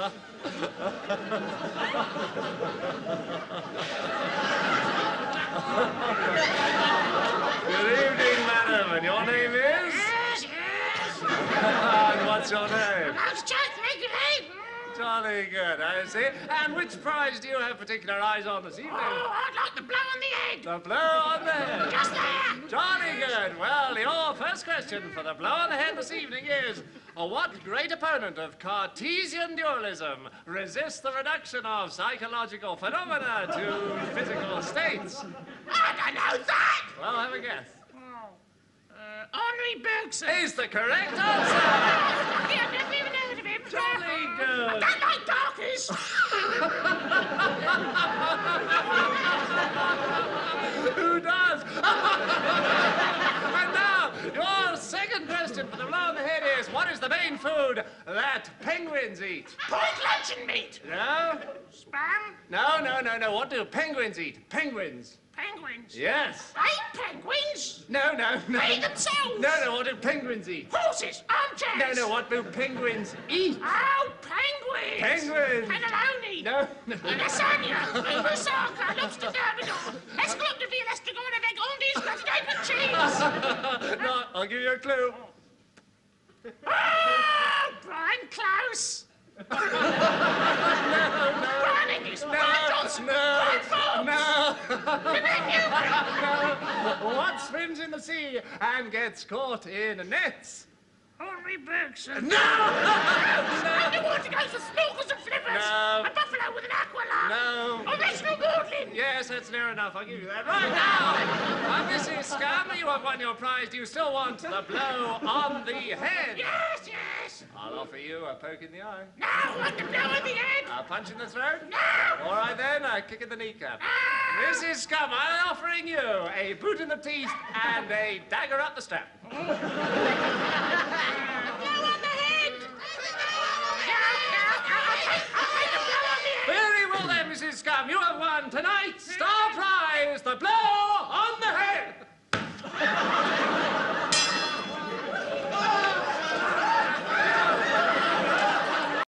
Good evening, madam. And your name is? Yes, yes. And what's your name? That's just make it eight. Jolly good, I see. And which prize do you have particular eyes on this evening? Oh, I'd like the blow on the head. The blow on the head. Just there. Jolly good. Well, your first question for the blow on the head this evening is, what great opponent of Cartesian dualism resists the reduction of psychological phenomena to physical states? I don't know that. Well, have a guess. Henri Bergson. Is the correct answer. Yeah, I've never even heard of him. Jolly good. I don't like darkies. Who does? And now, your second question for the blow on the head is, what is the main food that penguins eat? Point luncheon meat. No? Spam. No. What do penguins eat? Penguins. Penguins. Yes. I eat penguins. No. They themselves. No, what do penguins eat? Horses. Armchairs. No, what do penguins eat? Oh, penguins. Penguins. Cannelloni. No. Lasagna. Moussaka. Lobster thermidor. Escalope de ville, estragon avec ondis, gratin egg with cheese. No, I'll give you a clue. Oh, Brian Klaus. Brian English. Brian Johnson. Brian Fox. What swims in the sea and gets caught in nets? Henri Bergson. No! Underwater goes for snorkels and flippers. No. A buffalo with an aqualung. No. Oh, Reginald Maudlin. Yes, that's near enough. I'll give you that. Right now, Mrs. Scum, you have won your prize. Do you still want the blow on the head? Yes. I'll offer you a poke in the eye. No, I want the blow on the head. A punch in the throat? No. All right then, a kick in the kneecap. Mrs. Scum, I'm offering you a boot in the teeth and a dagger up the strap. Blow on the head. I'll take the blow on the head. Very well then, Mrs. Scum. You have won tonight's Star